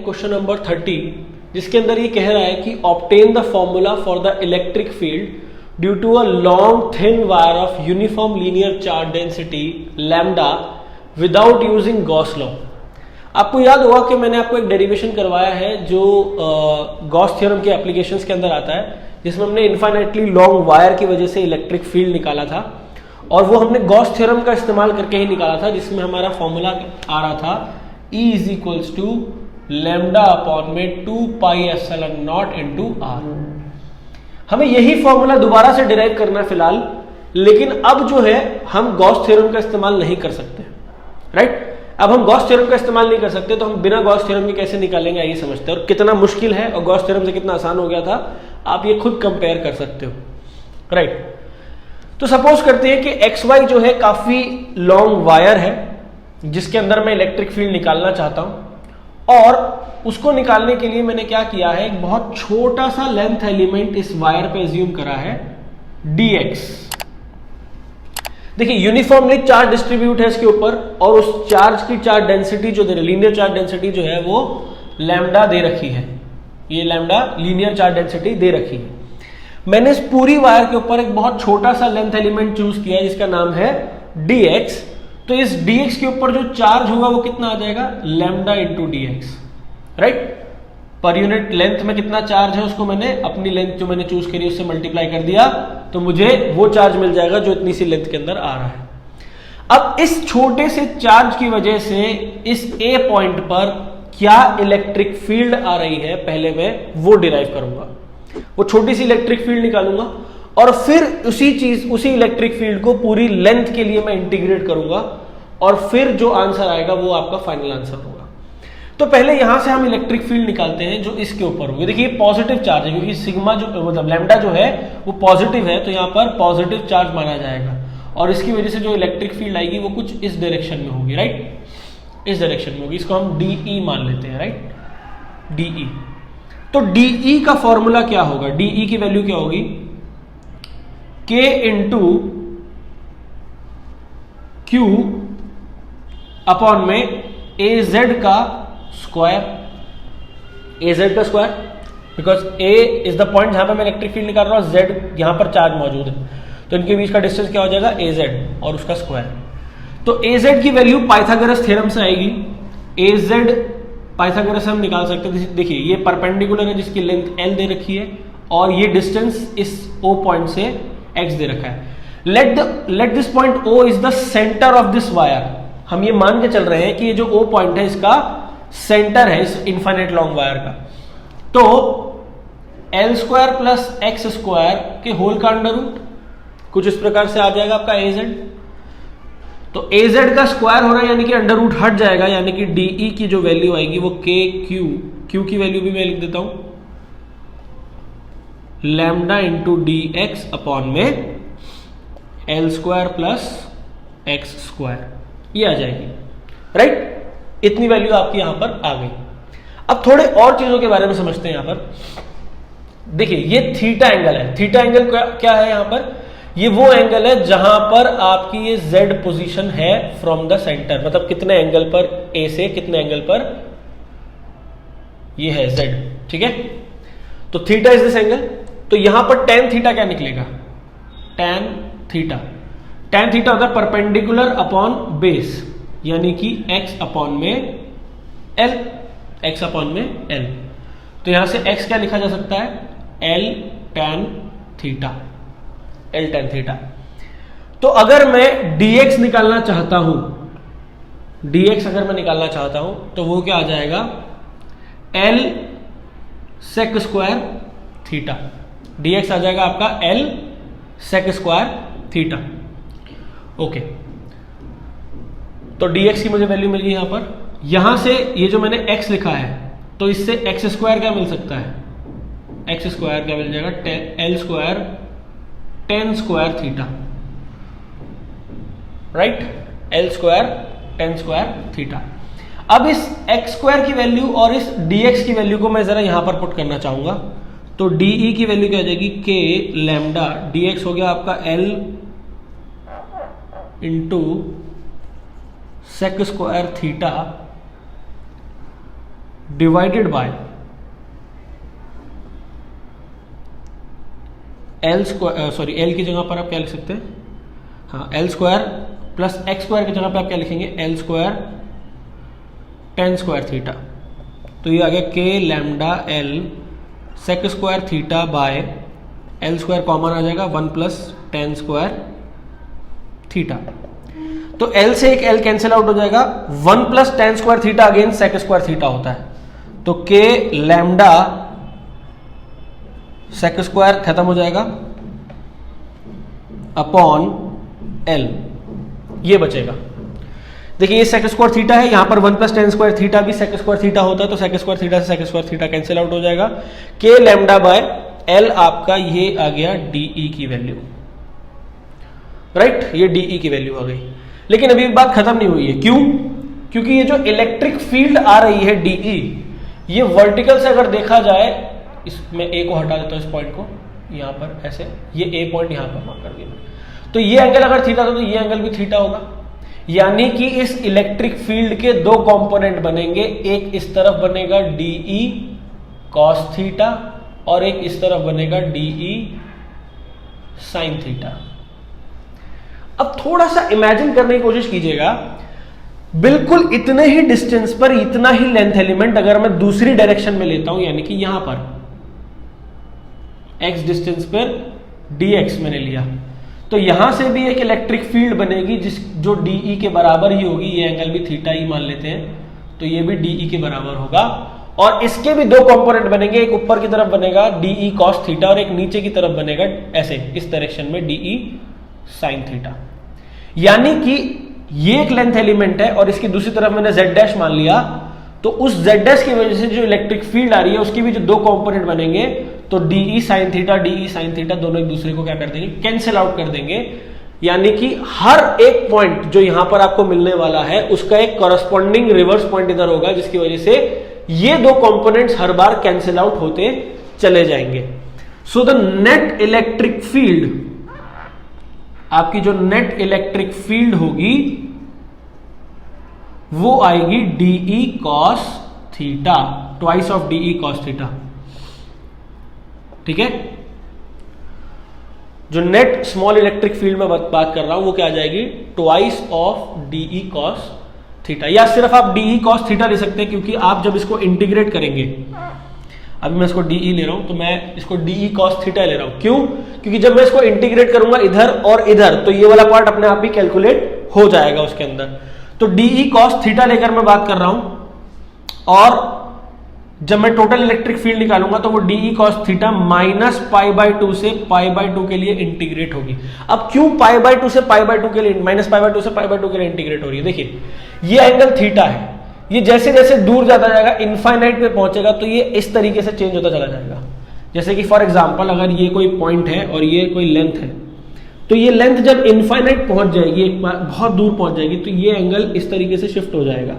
Question number 30, जिसके अंदर ये कह रहा है कि obtain the formula for the electric field due to a long thin wire of uniform linear charge density lambda without using Gauss law. आपको याद होगा कि मैंने आपको एक डेरिवेशन करवाया है जो गॉस थ्योरम के एप्लीकेशंस के अंदर आता है, जिसमें हमने इन्फाइनाइटली लॉन्ग वायर की वजह से इलेक्ट्रिक फील्ड निकाला था, और वो हमने गॉस थ्योरम का इस्तेमाल करके ही निकाला था, जिसमें हमारा फॉर्मूला आ रहा था E is equals to lambda upon में 2 pi epsilon naught into R। हमें यही फॉर्मूला दोबारा से डिराइव करना है फिलहाल, लेकिन अब जो है हम गॉस थ्योरम का इस्तेमाल नहीं कर सकते, राइट। अब हम गॉस थ्योरम का इस्तेमाल नहीं कर सकते, तो हम बिना गॉस थ्योरम के कैसे निकालेंगे आइए समझते हैं, और कितना मुश्किल है और गॉस थ्योरम से कितना आसान हो गया था आप ये खुद कंपेयर कर सकते हो, राइट। तो सपोज करते हैं कि एक्स वाई जो है काफी लॉन्ग वायर है जिसके अंदर मैं इलेक्ट्रिक फील्ड निकालना चाहता हूं, और उसको निकालने के लिए मैंने क्या किया है, एक बहुत छोटा सा लेंथ एलिमेंट इस वायर पे एज्यूम करा है dx। देखिए यूनिफॉर्मली चार्ज डिस्ट्रीब्यूट है इसके ऊपर, और उस चार्ज की चार्ज डेंसिटी जो लीनियर चार्ज डेंसिटी जो है वो लैम्डा दे रखी है, ये लैम्डा लीनियर चार्ज डेंसिटी दे रखी है। मैंने इस पूरी वायर के ऊपर एक बहुत छोटा सा लेंथ एलिमेंट चूज किया है जिसका नाम है dx। तो इस dx के ऊपर जो चार्ज होगा वो कितना आ जाएगा, lambda into dx, right. Per unit length में कितना चार्ज है उसको मैंने अपनी लेंथ जो मैंने चूज करी उससे मल्टीप्लाई कर दिया, तो मुझे वो चार्ज मिल जाएगा जो इतनी सी लेंथ के अंदर आ रहा है। अब इस छोटे से चार्ज की वजह से इस A पॉइंट पर क्या इलेक्ट्रिक फील्ड आ रही है पहले मैं वो डिराइव करूंगा, वो छोटी सी इलेक्ट्रिक फील्ड निकालूंगा, और फिर उसी इलेक्ट्रिक फील्ड को पूरी लेंथ के लिए मैं इंटीग्रेट करूंगा, और फिर जो आंसर आएगा वो आपका फाइनल आंसर होगा। तो पहले यहां से हम इलेक्ट्रिक फील्ड निकालते हैं जो इसके ऊपर होगी। देखिए पॉजिटिव चार्ज है क्योंकि सिग्मा जो मतलब लैम्डा जो है वो पॉजिटिव है, तो यहां पर पॉजिटिव चार्ज माना जाएगा, और इसकी वजह से जो इलेक्ट्रिक फील्ड आएगी वो कुछ इस डायरेक्शन में होगी, राइट, इस डायरेक्शन में होगी। इसको हम DE मान लेते हैं, राइट, DE। तो DE का फॉर्मूला क्या होगा, DE की वैल्यू क्या होगी, K इंटू Q अपॉन में AZ का स्क्वायर, AZ का square, because A is the point जहां पर मैं इलेक्ट्रिक फील्ड निकाल रहा हूं, Z यहां पर चार्ज मौजूद है, तो इनके बीच का डिस्टेंस क्या हो जाएगा, AZ और उसका स्क्वायर। तो AZ की वैल्यू पाइथागोरस थ्योरम से आएगी, AZ पाइथागोरस हम निकाल सकते हैं। देखिए ये परपेंडिकुलर है जिसकी लेंथ L दे रखी है, और ये डिस्टेंस इस O पॉइंट से X दे रखा है। Let this point O is the centre of this wire. हम ये मान के चल रहे हैं कि ये जो O पॉइंट है इसका सेंटर है इस इनफाइनाइट लॉन्ग वायर का। तो L square plus X square के होल का अंडर रूट कुछ इस प्रकार से आ जाएगा आपका AZ। तो AZ का स्क्वायर हो रहा है यानी कि अंडर रूट हट जाएगा, यानी कि DE की जो वैल्यू आएगी वो Q की वैल्यू भी मैं लिख देता हूं लैम्डा इंटू DX अपॉन में L square plus X square, ये आ जाएगी, राइट। इतनी वैल्यू आपकी यहां पर आ गई। अब थोड़े और चीजों के बारे में समझते हैं। यहां पर देखिए ये थीटा एंगल है। थीटा एंगल क्या है, यहां पर ये वो एंगल है जहां पर आपकी ये Z पोजीशन है फ्रॉम द सेंटर, मतलब कितने एंगल पर A से कितने एंगल पर ये है Z, ठीक है। तो थीटा इज दिस एंगल। तो यहां पर tan थीटा क्या निकलेगा, tan थीटा होगा परपेंडिकुलर अपॉन बेस, यानी कि x अपॉन में L, x अपॉन में L। तो यहां से x क्या लिखा जा सकता है, L tan थीटा। तो अगर मैं dx निकालना चाहता हूं, अगर मैं निकालना चाहता हूं तो वो क्या आ जाएगा, L sec square theta. dx आ जाएगा आपका L sec square theta, okay. तो dx की मुझे वैल्यू मिल गई यहां पर। यहां से ये जो मैंने x लिखा है तो इससे एक्स स्क्वायर क्या मिल सकता है, एक्स स्क्वायर क्या मिल जाएगा, L square tan square theta, right, L square tan square theta. अब इस x स्क्वायर की वैल्यू और इस dx की वैल्यू को मैं जरा यहां पर पुट करना चाहूंगा। तो DE की वैल्यू क्या आ जाएगी, K लैम्डा, dx हो गया आपका L into sec square theta divided by L square, sorry L की जगह पर आप क्या लिख सकते हैं, हाँ L square plus X square की जगह पर आप क्या लिखेंगे, L square tan square theta. तो ये आ गया K lambda L sec square theta by L square common आ जाएगा 1 प्लस टेन स्क्वायर थीटा। तो एल से एक एल कैंसिल आउट हो जाएगा, 1 plus tan square theta again sec square theta होता है, तो के लैम्डा सेक स्क्वायर खत्म हो जाएगा अपॉन एल, ये बचेगा। देखिए ये सेक स्क्वायर थीटा है, यहां पर 1 प्लस टेन स्क्वायर थीटा भी सेक स्क्वायर थीटा होता है, तो सेक स्क्वायर थीटा से sec square theta cancel out हो जाएगा। के लैम्डा बाय एल आपका ये आ गया डीई की वैल्यू, राइट, ये डीई की वैल्यू आ गई। लेकिन अभी बात खत्म नहीं हुई है, क्यों? क्योंकि ये जो इलेक्ट्रिक फील्ड आ रही है डीई, ये वर्टिकल से अगर देखा जाए, इसमें ए को हटा देता हूं, इस पॉइंट को यहां पर ऐसे, ये ए पॉइंट यहां पर मार्क कर दिया, तो ये एंगल अगर थीटा था तो ये एंगल भी थीटा होगा। यानी कि इस इलेक्ट्रिक फील्ड के दो कंपोनेंट बनेंगे, एक इस तरफ बनेगा डीई कॉस थीटा और एक इस तरफ बनेगा डीई साइन थीटा। अब थोड़ा सा इमेजिन करने की कोशिश कीजिएगा, बिल्कुल इतने ही डिस्टेंस पर इतना ही लेंथ एलिमेंट अगर मैं दूसरी डायरेक्शन में लेता हूं, यानी कि यहां पर x डिस्टेंस पर dx मैंने लिया, तो यहां से भी एक इलेक्ट्रिक फील्ड बनेगी जो डीई के बराबर ही होगी, ये एंगल भी थीटा ही मान लेते हैं, तो ये भी डीई के बराबर होगा। और इसके भी दो कंपोनेंट बनेंगे, एक ऊपर की तरफ बनेगा डीई कॉस थीटा और एक नीचे की तरफ बनेगा ऐसे इस डायरेक्शन में डीई साइन थीटा। यानी कि ये एक लेंथ एलिमेंट है और इसकी दूसरी तरफ मैंने z डैश मान लिया, तो उस z डैश की वजह से जो इलेक्ट्रिक फील्ड आ रही है उसकी भी जो दो कंपोनेंट बनेंगे, तो डीई साइन थीटा दोनों एक दूसरे को क्या कर देंगे, कैंसिल आउट कर देंगे। यानी कि हर एक पॉइंट जो यहां पर आपको मिलने वाला है उसका एक कॉरस्पॉन्डिंग रिवर्स पॉइंट इधर होगा, जिसकी वजह से ये दो कंपोनेंट्स हर बार कैंसिल आउट होते चले जाएंगे। So the net electric field, आपकी जो नेट इलेक्ट्रिक फील्ड होगी वो आएगी dE cos theta, twice of dE cos theta. ठीक है, जो नेट स्मॉल इलेक्ट्रिक फील्ड में बात कर रहा हूं वो क्या आ जाएगी, twice of dE cos theta, या सिर्फ आप डीई कॉस थीटा ले सकते हैं, क्योंकि आप जब इसको इंटीग्रेट करेंगे, अभी मैं इसको डीई ले रहा हूं तो मैं इसको डीई कॉस थीटा ले रहा हूं, क्यों? क्योंकि जब मैं इसको इंटीग्रेट करूंगा इधर और इधर, तो ये वाला पार्ट अपने आप ही कैलकुलेट हो जाएगा उसके अंदर। तो डीई कॉस थीटा लेकर मैं बात कर रहा हूं, और जब मैं टोटल इलेक्ट्रिक फील्ड निकालूंगा तो वो dE cos theta minus pi by 2 से पाई बाय 2 के लिए इंटीग्रेट होगी। अब क्यों पाई बाय 2 से पाई बाय 2 के लिए, माइनस पाई बाय 2 से पाई बाय 2 के लिए इंटीग्रेट हो रही है? देखिए ये एंगल थीटा है, ये जैसे जैसे दूर जाता जाएगा, इनफाइनाइट पे पहुंचेगा, तो ये इस तरीके से चेंज होता चला जाएगा। जैसे कि फॉर एग्जांपल अगर ये कोई पॉइंट है और ये कोई लेंथ है, तो ये लेंथ जब इनफाइनाइट पहुंच जाएगी, एक बार बहुत दूर पहुंच जाएगी, तो ये एंगल इस तरीके से शिफ्ट हो जाएगा।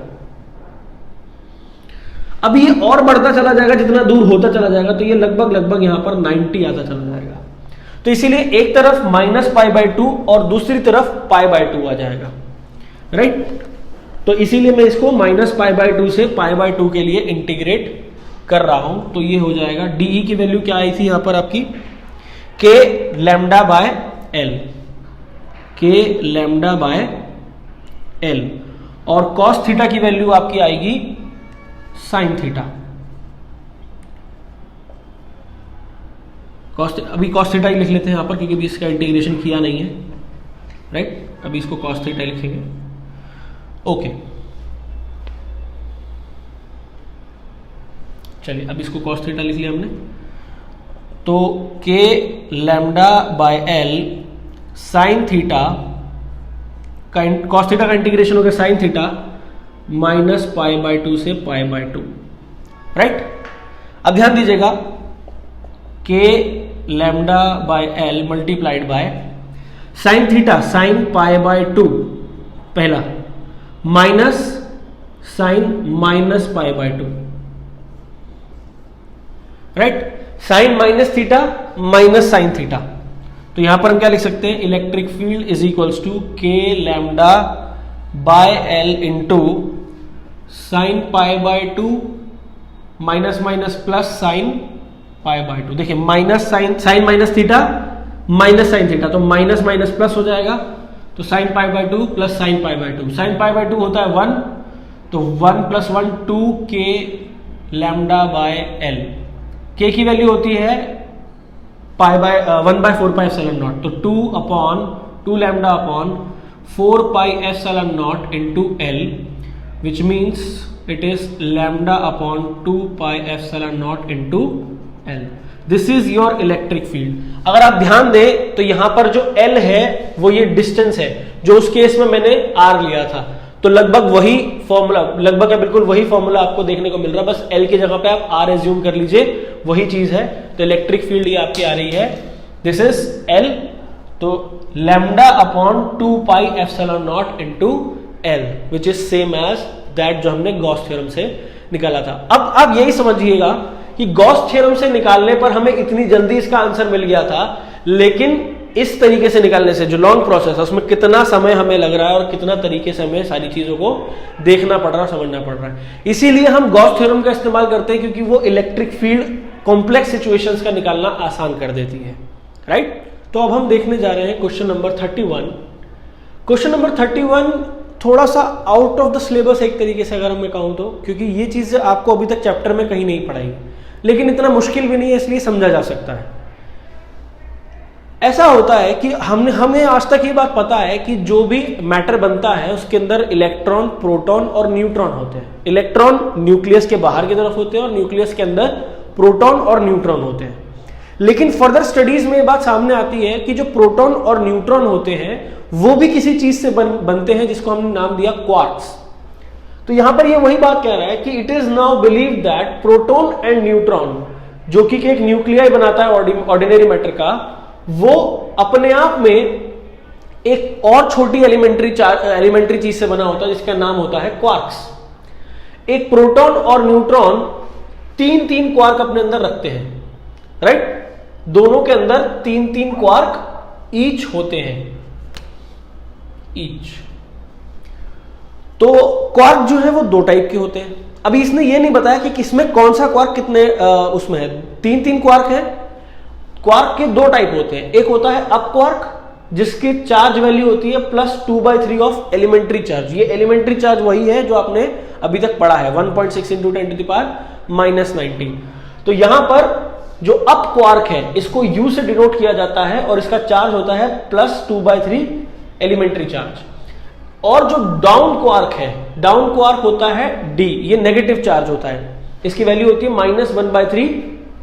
अब ये और बढ़ता चला जाएगा, जितना दूर होता चला जाएगा, तो ये लगभग यहां पर 90 आता चला जाएगा। तो इसीलिए एक तरफ माइनस पाई बाय 2 और दूसरी तरफ पाई बाय 2 आ जाएगा, राइट। तो इसीलिए मैं इसको माइनस पाई बाय 2 से पाई बाय 2 के लिए इंटीग्रेट कर रहा हूं। तो ये हो जाएगा, डीई की वैल्यू क्या आई थी यहां पर आपकी, के लैम्डा बाय एल, के लैम्डा बाय एल, और कॉस थीटा की वैल्यू आपकी आएगी साइन थीटा। अभी कॉस थीटा ही लिख लेते हैं यहां पर, क्योंकि अभी इसका इंटीग्रेशन किया नहीं है, राइट। अभी इसको कॉस थीटा लिखेंगे, ओके। चलिए अब इसको कॉस थीटा लिख लिया हमने, तो के lambda by L sine theta का, कॉस थीटा का इंटीग्रेशन हो गया sine theta minus pi by 2 से पाई बाय 2, राइट। अब ध्यान दीजिएगा, K lambda by L multiplied by sine theta sine pi by 2 पहला, minus sine minus pi by 2, right. Sine minus theta minus sine theta, तो यहां पर हम क्या लिख सकते हैं, electric field is equals to K lambda by L into sine pi by 2 minus minus plus sine pi by 2। देखिए minus sine minus theta minus sine theta, तो माइनस माइनस प्लस हो जाएगा, तो sign pi by 2 plus sine pi by 2। Sign pi by 2 होता है 1, तो 1 plus 1 2 के lambda by L. के की वैल्यू होती है pi by 1/4 pi epsilon not, तो 2 lambda upon 4 pi epsilon not into L, which means it is lambda upon 2 pi epsilon not into L. This is your electric field. अगर आप ध्यान दें तो यहां पर जो एल है वो ये डिस्टेंस है, जो उस केस में मैंने आर लिया था, तो लगभग वही फॉर्मूला, लगभग बिल्कुल वही फॉर्मूला आपको देखने को मिल रहा है, बस एल की जगह पे आप आर एज्यूम कर लीजिए, वही चीज है। तो इलेक्ट्रिक फील्ड ये आपकी आ रही है, दिस इज एल, तो lambda upon 2 pi epsilon naught into L, which is same as that जो हमने गॉस थ्योरम से निकाला था। अब आप यही समझिएगा कि गॉस थ्योरम से निकालने पर हमें इतनी जल्दी इसका आंसर मिल गया था, लेकिन इस तरीके से निकालने से जो लॉन्ग प्रोसेस है उसमें कितना समय हमें लग रहा है और कितना तरीके से हमें सारी चीजों को देखना पड़ रहा है, समझना पड़ रहा है। इसीलिए हम गॉस थ्योरम का इस्तेमाल करते हैं, क्योंकि वो इलेक्ट्रिक फील्ड कॉम्प्लेक्स सिचुएशंस का निकालना आसान कर देती है, राइट। तो अब हम देखने जा रहे हैं क्वेश्चन नंबर 31। क्वेश्चन नंबर 31 थोड़ा सा आउट ऑफ द सिलेबस एक तरीके से अगर मैं कहूं तो, क्योंकि ये चीजें आपको अभी तक चैप्टर में कहीं नहीं पढ़ाई, लेकिन इतना मुश्किल भी नहीं है, इसलिए समझा जा सकता है। ऐसा होता है कि हमें आज तक ये बात पता है कि जो भी मैटर बनता है उसके अंदर इलेक्ट्रॉन, प्रोटॉन और न्यूट्रॉन होते हैं। इलेक्ट्रॉन न्यूक्लियस के बाहर की तरफ होते हैं और न्यूक्लियस के अंदर प्रोटॉन और न्यूट्रॉन होते हैं। लेकिन फर्दर स्टडीज में ये बात सामने आती है कि जो प्रोटॉन और न्यूट्रॉन होते हैं वो भी किसी चीज से बनते हैं, जिसको हमने नाम दिया क्वार्क्स। तो यहां पर ये वही बात कह रहा है कि it is now believe that proton and neutron, जो कि एक न्यूक्लियाई बनाता है ऑर्डिनरी मैटर का, वो अपने आप में एक और छोटी एलिमेंट्री चीज से बना होता है, जिसका नाम होता है क्वार्क्स। एक प्रोटॉन और न्यूट्रॉन तीन क्वार्क अपने अंदर रखते हैं, राइट। दोनों के अंदर तीन क्वार्क ईच होते हैं, ईच। तो क्वार्क जो है वो 2 टाइप के होते हैं। अभी इसने ये नहीं बताया कि किसमें कौन सा क्वार्क कितने उसमें है। 3 क्वार्क है। क्वार्क के 2 टाइप होते हैं, एक होता है अप क्वार्क, जिसकी चार्ज वैल्यू होती है +2/3 ऑफ एलिमेंट्री चार्ज। ये एलिमेंट्री चार्ज वही है जो आपने अभी तक पढ़ा है, 1.6 × 10⁻⁻⁹। तो यहां पर जो अप क्वार्क है इसको U से डिनोट किया जाता है और इसका चार्ज होता है +2/3 एलिमेंट्री चार्ज। और जो डाउन क्वार्क है, डाउन क्वार्क होता है D, ये नेगेटिव चार्ज होता है, इसकी वैल्यू होती है -1/3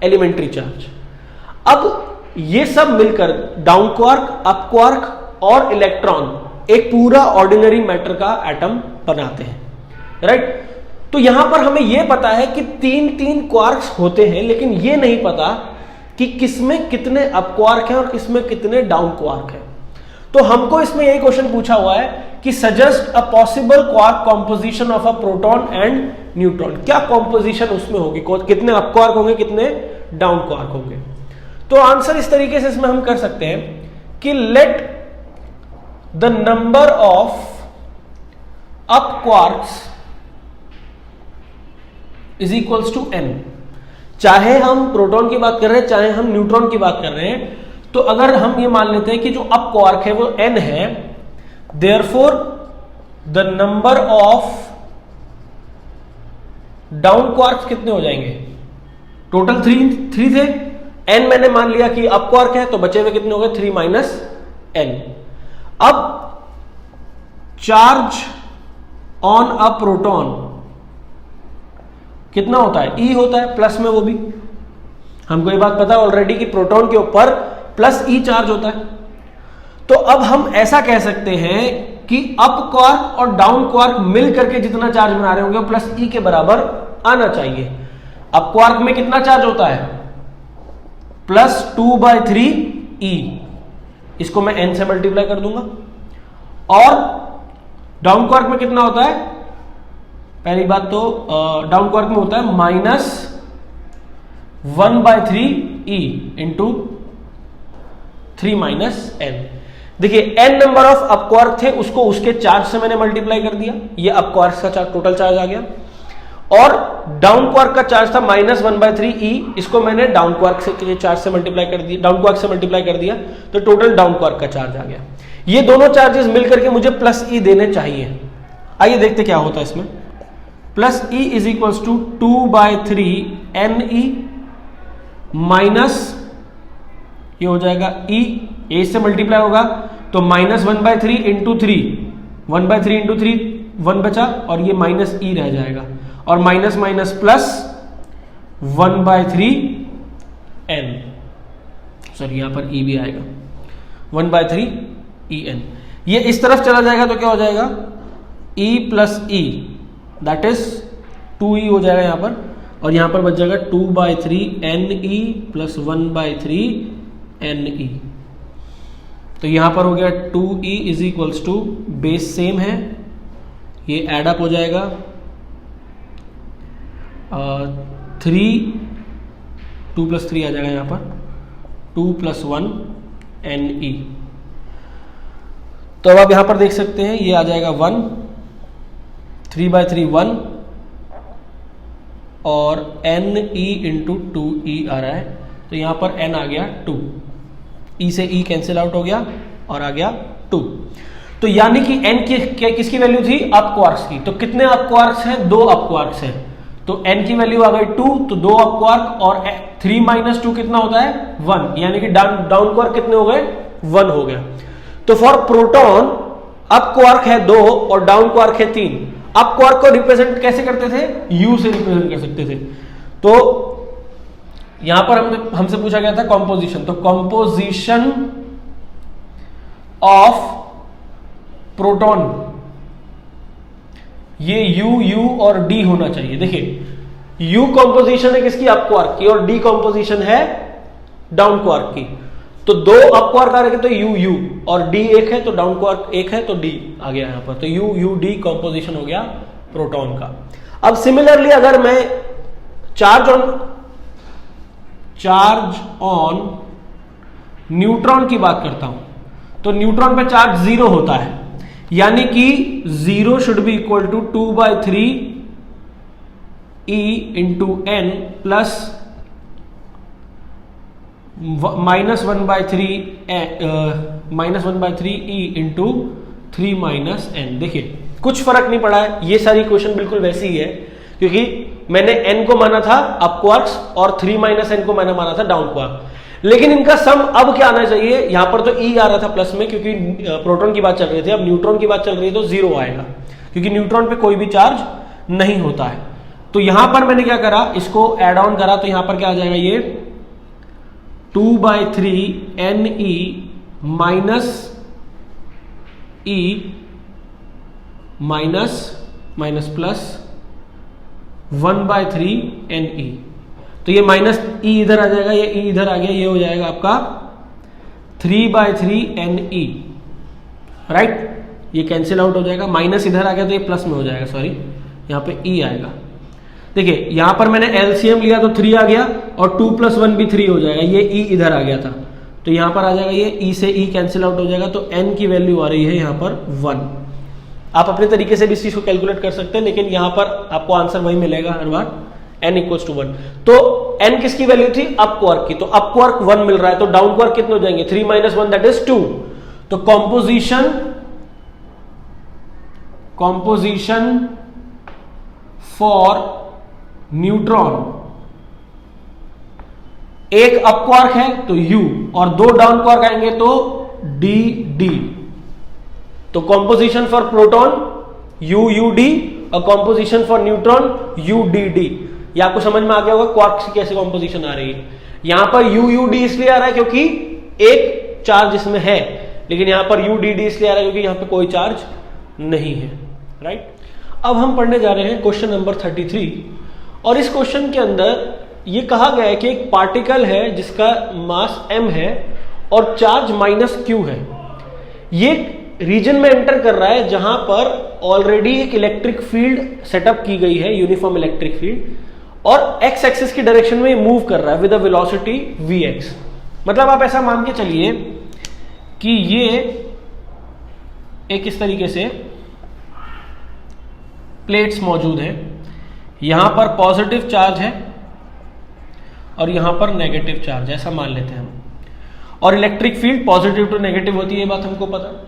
एलिमेंट्री चार्ज। अब ये सब मिलकर डाउन क्वार्क, अप क्वार्क और इलेक्ट्रॉन एक पूरा ऑर्डिनरी मैटर का एटम बनाते हैं, राइट। तो यहां पर हमें यह पता है कि 3 क्वार्क्स होते हैं, लेकिन यह नहीं पता कि किसमें कितने अप क्वार्क हैं और किसमें कितने डाउन क्वार्क हैं। तो हमको इसमें यही क्वेश्चन पूछा हुआ है कि suggest a possible quark composition of a proton and neutron. क्या कॉम्पोजिशन उसमें होगी, कितने अप क्वार्क होंगे, कितने डाउन क्वार्क होंगे। तो आंसर इस तरीके से इसमें हम कर सकते हैं कि let the number of up quarks is equals to n। चाहे हम प्रोटॉन की बात कर रहे हैं, चाहे हम न्यूट्रॉन की बात कर रहे हैं, तो अगर हम ये मान लेते हैं कि जो अप क्वार्क है वो n है, therefore the number of down quarks कितने हो जाएंगे, टोटल 3 थे, n मैंने मान लिया कि अप क्वार्क है, तो बचे हुए कितने हो गए, 3 - n। अब चार्ज ऑन अ प्रोटॉन कितना होता है, E होता है, प्लस में, वो भी हमको ये बात पता है ऑलरेडी कि प्रोटॉन के ऊपर +E चार्ज होता है। तो अब हम ऐसा कह सकते हैं कि अप क्वार्क और डाउन क्वार्क मिल करके जितना चार्ज बना रहे होंगे +E के बराबर आना चाहिए। अप क्वार्क में कितना चार्ज होता है, +2/3E, इसको मैं n से मल्टीप्लाई कर दूंगा। और डाउन क्वार्क में कितना होता है, पहली बात तो डाउन क्वार्क में होता है -1/3E इंटू 3 - n। देखिए n नंबर ऑफ अपक्वार्क थे, उसको उसके चार्ज से मैंने मल्टीप्लाई कर दिया, ये अपक्वार्क का टोटल चार्ज आ गया। और डाउन क्वार्क का चार्ज था -1/3e, इसको मैंने डाउन क्वार्क से चार्ज से मल्टीप्लाई कर दिया, डाउन क्वार्क से मल्टीप्लाई कर दिया, तो टोटल डाउन क्वार्क का चार्ज आ गया। ये दोनों चार्जेस मिलकर के मुझे +e देने चाहिए। आइए देखते क्या होता है इसमें। +e is equals to 2/3ne minus ये हो जाएगा e, ये इससे मल्टीप्लाई होगा तो -1/3 इंटू 3, 1/3 इंटू 3 1 बचा और ये -e रह जाएगा और minus minus plus 1/3n, sorry यहां पर e भी आएगा 1/3en। ये इस तरफ चला जाएगा तो क्या हो जाएगा e plus e that is 2e हो जाएगा यहां पर, और यहां पर बच जाएगा 2/3ne प्लस 1/3ne। तो यहां पर हो गया 2e is equals to, base same है, ये एड अप हो जाएगा 3, 2 + 3 आ जाएगा यहां पर 2 + 1 ne। तो अब आप यहां पर देख सकते हैं ये आ जाएगा 1, 3/3 1 और ne इंटू 2e आ रहा है, तो यहां पर n आ गया 2, e से e कैंसिल आउट हो गया और आ गया 2। तो यानी कि n की किसकी वैल्यू थी, अप क्वार्क्स की। तो कितने अप क्वार्क्स हैं, 2 अप क्वार्क्स हैं, तो n की वैल्यू आ गई 2, तो 2 अप क्वार्क और 3 - 2 कितना होता है 1, यानी कि डाउन क्वार्क कितने हो गए 1 हो गया। तो फॉर प्रोटॉन अप क्वार्क है 2 और डाउन क्वार्क है 3। अप क्वार्क को रिप्रेजेंट कैसे करते थे, u से रिप्रेजेंट कर सकते थे। तो यहां पर हमसे पूछा गया था कॉम्पोजिशन, तो कॉम्पोजिशन ऑफ प्रोटॉन, ये u और d होना चाहिए। देखिए u कॉम्पोजिशन है किसकी, अप क्वार्क की, और d कॉम्पोजिशन है डाउन क्वार्क की। तो 2 अप क्वार्क आ रहे तो u और d 1 है तो डाउन क्वार्क 1 है तो d आ गया यहां पर, तो u d कॉम्पोजिशन हो गया प्रोटॉन का। अब सिमिलरली अगर मैं चार्ज ऑन न्यूट्रॉन की बात करता हूं, तो न्यूट्रॉन पे चार्ज 0 होता है, यानी कि 0 should be equal to 2/3 e into n plus -1/3 e into 3 - n। देखिए कुछ फर्क नहीं पड़ा है, ये सारी इक्वेशन बिल्कुल वैसी ही है, क्योंकि मैंने n को माना था अप क्वार्क्स और 3 - n को मैंने माना था डाउन क्वार्क। लेकिन इनका सम अब क्या आना चाहिए, यहां पर तो e आ रहा था प्लस में क्योंकि प्रोटॉन की बात चल रही थी, अब न्यूट्रॉन की बात चल रही है तो 0 आएगा, क्योंकि न्यूट्रॉन पे कोई भी चार्ज नहीं होता है। तो यहां पर मैंने क्या करा, इसको एड ऑन करा, तो यहां पर क्या आ जाएगा, ये 2/3 ne minus e minus plus 1/3 ne। तो ये -e इधर आ जाएगा, ये e इधर आ गया, ये हो जाएगा आपका 3/3 ne, राइट। ये कैंसिल आउट हो जाएगा, माइनस इधर आ गया तो ये प्लस में हो जाएगा, सॉरी यहां पे e आएगा। देखिए यहां पर मैंने एलसीएम लिया तो 3 आ गया और 2 + 1 भी 3 हो जाएगा, ये e इधर आ गया था तो यहां पर आ जाएगा, ये e से e कैंसिल आउट हो जाएगा, तो n की वैल्यू आ रही है यहां पर 1। आप अपने तरीके से भी इस चीज को कैलकुलेट कर सकते हैं, लेकिन यहां पर आपको आंसर वही मिलेगा हर बार, n = 1। तो n किसकी वैल्यू थी, अप क्वार्क की, तो अप क्वार्क 1 मिल रहा है, तो डाउन क्वार्क कितने हो जाएंगे 3 - 1 दैट इज 2। तो कॉम्पोजिशन फॉर न्यूट्रॉन, एक अप क्वार्क है तो u और 2 डाउन क्वार्क आएंगे तो d। तो composition for proton u d और composition for neutron u d d। ये आपको समझ में आ गया होगा क्वार्क की कैसे कॉम्पोजिशन आ रही है। यहां पर u d इसलिए आ रहा है क्योंकि एक चार्ज इसमें है, लेकिन यहां पर u d d इसलिए आ रहा है क्योंकि यहां पे कोई चार्ज नहीं है, राइट। अब हम पढ़ने जा रहे हैं क्वेश्चन नंबर 33, और इस क्वेश्चन के अंदर ये कहा गया है कि एक पार्टिकल है जिसका मास m है और चार्ज -q है। ये रीजन में एंटर कर रहा है जहां पर ऑलरेडी एक इलेक्ट्रिक फील्ड सेटअप की गई है, यूनिफॉर्म इलेक्ट्रिक फील्ड, और x एक्सिस की डायरेक्शन में मूव कर रहा है विद अ वेलोसिटी vx। मतलब आप ऐसा मान के चलिए कि ये एक इस तरीके से प्लेट्स मौजूद है, यहां पर पॉजिटिव चार्ज है और यहां पर नेगेटिव चार्ज, ऐसा मान लेते हैं हम, और electric field positive to negative होती है, ये बात हमको पता।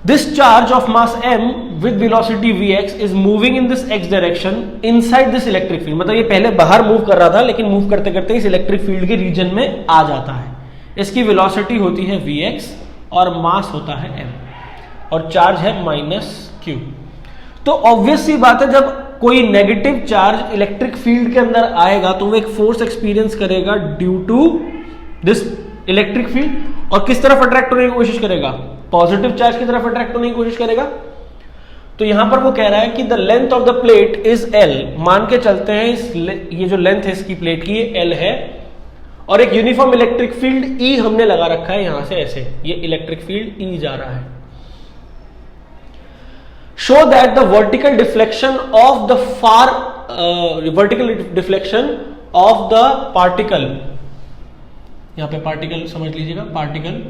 This charge of mass m with velocity vx is moving in this x direction inside this electric field, मतलब ये पहले बाहर मूव कर रहा था लेकिन मूव करते करते इस इलेक्ट्रिक फील्ड के रीजन में आ जाता है। इसकी वेलोसिटी होती है vx और मास होता है m और चार्ज है -q। तो ऑब्वियस सी बात है, जब कोई नेगेटिव चार्ज इलेक्ट्रिक फील्ड के अंदर आएगा तो वो एक फोर्स एक्सपीरियंस करेगा due to this electric field, और किस तरफ अट्रैक्ट होने की कोशिश करेगा, पॉजिटिव चार्ज की तरफ अट्रैक्ट होने की कोशिश करेगा। तो यहां पर वो कह रहा है कि the length of the plate is L, मान के चलते हैं ये जो लेंथ है इसकी प्लेट की ये L है, और एक यूनिफॉर्म इलेक्ट्रिक फील्ड E हमने लगा रखा है यहां से, ऐसे ये इलेक्ट्रिक फील्ड E जा रहा है। Show that the vertical deflection of the particle, यहां पे पार्टिकल समझ लीजिएगा, particle,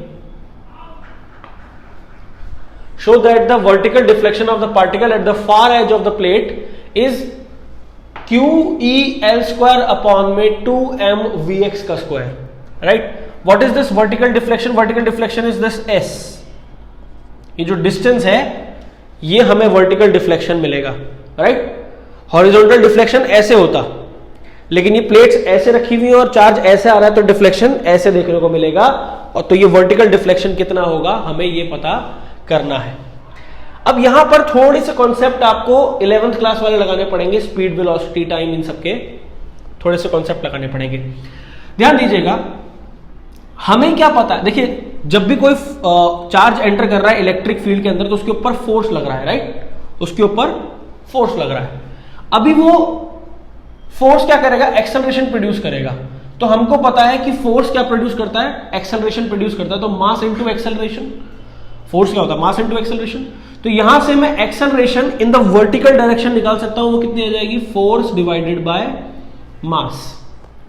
show that the vertical deflection of the particle at the far edge of the plate is QEL square upon में 2m Vx का square, right? What is this vertical deflection? Vertical deflection is this S, ये जो distance है ये हमें vertical deflection मिलेगा, right? Horizontal deflection ऐसे होता, लेकिन ये प्लेट्स ऐसे रखी हुई है और चार्ज ऐसे आ रहा है तो डिफ्लेक्शन ऐसे देखने को मिलेगा, और तो ये वर्टिकल डिफ्लेक्शन कितना होगा हमें ये पता करना है। अब यहां पर थोड़ी से कॉन्सेप्ट आपको 11th क्लास वाले लगाने पड़ेंगे, स्पीड, वेलोसिटी, टाइम, इन सबके थोड़े से कॉन्सेप्ट लगाने पड़ेंगे। ध्यान दीजिएगा, हमें क्या पता है, देखिए जब भी कोई चार्ज एंटर कर रहा है इलेक्ट्रिक फील्ड के अंदर तो उसके ऊपर फोर्स लग रहा है, राइट, उसके ऊपर फोर्स लग रहा है। अभी वो फोर्स क्या करेगा, एक्सेलरेशन प्रोड्यूस करेगा। तो हमको पता है कि फोर्स क्या प्रोड्यूस करता है, एक्सेलरेशन प्रोड्यूस करता है, तो मास इनटू एक्सेलरेशन, फोर्स क्या होता है, मास इनटू एक्सेलरेशन। तो यहां से मैं acceleration in the vertical direction निकाल सकता हूं, वो कितनी आ जाएगी, force divided by mass,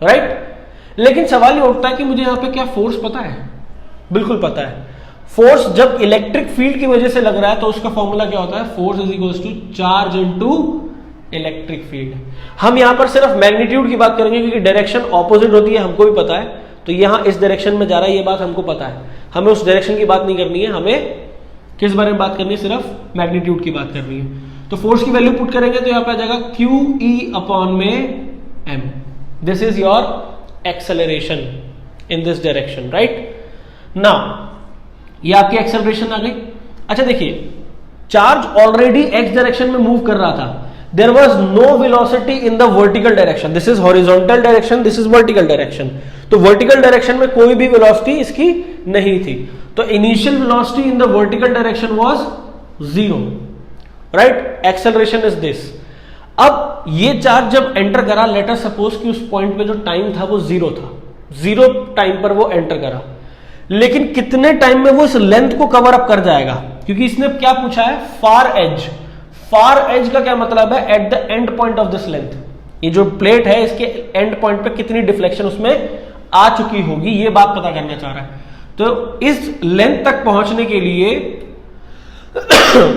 right. लेकिन सवाल ये उठता है कि मुझे यहां पे क्या फोर्स पता है, बिल्कुल पता है। फोर्स जब इलेक्ट्रिक फील्ड की वजह से लग रहा है तो उसका फॉर्मूला क्या होता है, force is equals to charge into electric field. हम यहां पर सिर्फ मैग्नीट्यूड की बात करेंगे क्योंकि डायरेक्शन ऑपोजिट होती है, हमको भी पता है। तो यहां इस डायरेक्शन में जा रहा है, ये बात हमको पता है, हमें उस डायरेक्शन की बात नहीं करनी है, हमें किस बारे में बात करनी है, सिर्फ मैग्नीट्यूड की बात करनी है। तो फोर्स की वैल्यू पुट करेंगे तो यहां पे आ जाएगा QE अपॉन में m, this is your acceleration in this direction, right. Now ये आपकी एक्सेलरेशन आ गई। अच्छा देखिए, चार्ज ऑलरेडी x डायरेक्शन में मूव कर रहा था, there was no velocity in the vertical direction, this is horizontal direction, this is vertical direction। तो vertical direction में कोई भी velocity इसकी नहीं थी, तो initial velocity in the vertical direction was 0, right? Acceleration is this। अब ये चार्ज जब एंटर करा, लेट अस सपोज कि उस पॉइंट पे जो टाइम था वो 0 था, 0 टाइम पर वो एंटर करा, लेकिन कितने टाइम में वो इस लेंथ को कवर अप कर जाएगा, क्योंकि इसने क्या पूछा है, फार एज। फार एज का क्या मतलब है, at the end point of this length, ये जो प्लेट है इसके एंड पॉइंट पे कितनी डिफ्लेक्शन उसमें आ चुकी होगी, ये बात पता करना चाह रहा है। तो इस लेंथ तक पहुंचने के लिए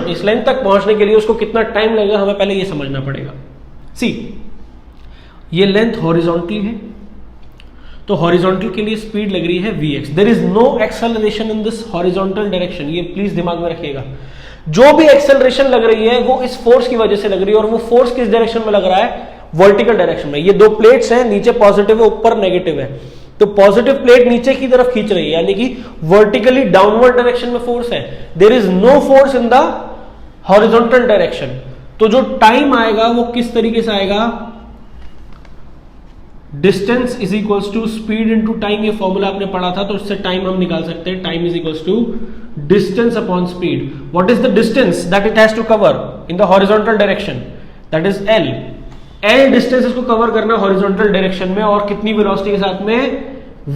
इस लेंथ तक पहुंचने के लिए उसको कितना टाइम लगेगा, हमें पहले ये समझना पड़ेगा। सी, ये लेंथ हॉरिजॉन्टल है, तो हॉरिजॉन्टल के लिए स्पीड लग रही है vx, there is no acceleration in this horizontal direction, ये प्लीज दिमाग में रखिएगा। जो भी एक्सेलरेशन लग रही है वो इस फोर्स की वजह से लग रही है, और वो फोर्स किस डायरेक्शन में लग रहा है, वर्टिकल डायरेक्शन में। ये दो प्लेट्स हैं, नीचे पॉजिटिव है, ऊपर नेगेटिव है, तो पॉजिटिव प्लेट नीचे की तरफ खींच रही है, यानी कि वर्टिकली डाउनवर्ड डायरेक्शन में फोर्स है। There is no force in the horizontal direction. तो जो टाइम आएगा वो किस तरीके से आएगा, distance is equals to speed into time, ये फॉर्मूला आपने पढ़ा था, तो उससे टाइम हम निकाल सकते हैं, time is equals to distance upon speed। what is the distance that it has to cover in the horizontal direction, that is L। L distance इसको कवर करना horizontal direction में, और कितनी वेलोसिटी के साथ में,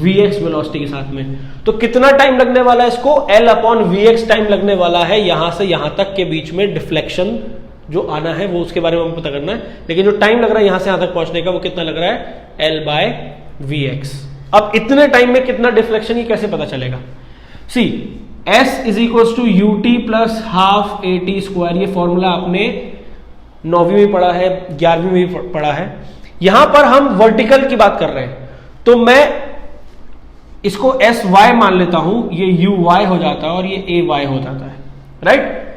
Vx वेलोसिटी के साथ में। तो कितना टाइम लगने वाला है इसको, L अपॉन Vx टाइम लगने वाला है, यहां से यहां तक के बीच में डिफ्लेक्शन जो आना है वो उसके बारे में हमें पता करना है, लेकिन जो टाइम लग रहा है यहां से यहां तक पहुंचने का वो कितना लग रहा है, L बाय Vx। अब इतने टाइम में कितना डिफ्लेक्शन, ये कैसे पता चलेगा। See, S is equal to ut plus half AT square, ये फॉर्मूला आपने 9वीं में पढ़ा है, 11वीं में भी पढ़ा है। यहां पर हम वर्टिकल की बात कर रहे हैं, तो मैं इसको एस वाई मान लेता हूं, ये यू वाई हो जाता है और ये ए वाई हो जाता है, राइट।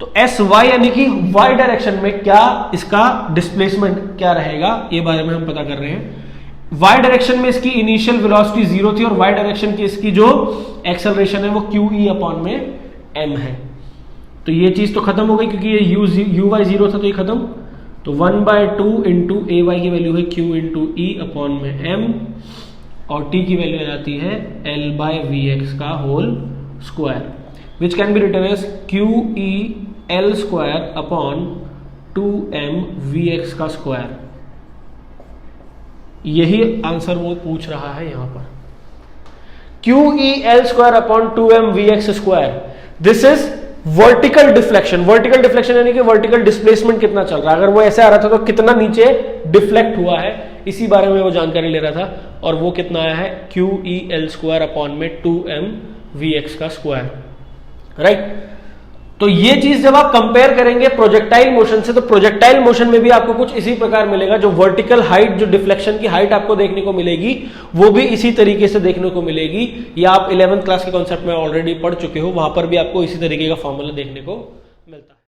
तो एस वाई यानी कि वाई डायरेक्शन में क्या इसका डिस्प्लेसमेंट क्या रहेगा, ये बारे में हम पता कर रहे हैं। वाई डायरेक्शन में इसकी इनिशियल वेलोसिटी 0 थी और वाई डायरेक्शन की इसकी जो एक्सेलरेशन है वो क्यू ई अपॉन में एम है। तो ये चीज तो खत्म हो गई क्योंकि ये यू वाई 0 था, तो ये खत्म। तो 1/2 इंटू ए वाई की वैल्यू है क्यू इंटू ई अपॉन में एम, और टी की वैल्यू आ जाती है एल बाय वी एक्स का whole square, which can be written as q e L square upon 2m v x का स्क्वायर। यही आंसर वो पूछ रहा है यहां पर, q e L square upon 2m v x square. This is vertical deflection. Vertical deflection यानी कि वर्टिकल डिस्प्लेसमेंट कितना चल रहा है, अगर वो ऐसे आ रहा था तो कितना नीचे डिफ्लेक्ट हुआ है, इसी बारे में वो जानकारी ले रहा था। और वो कितना आया है, Q e L square upon में 2m वी एक्स का स्क्वायर, राइट। तो ये चीज जब आप कंपेयर करेंगे प्रोजेक्टाइल मोशन से, तो प्रोजेक्टाइल मोशन में भी आपको कुछ इसी प्रकार मिलेगा। जो वर्टिकल हाइट, जो डिफ्लेक्शन की हाइट आपको देखने को मिलेगी, वो भी इसी तरीके से देखने को मिलेगी। या आप 11th क्लास के कॉन्सेप्ट में ऑलरेडी पढ़ चुके हो, वहां पर भी आपको इसी तरीके का फॉर्मूला देखने को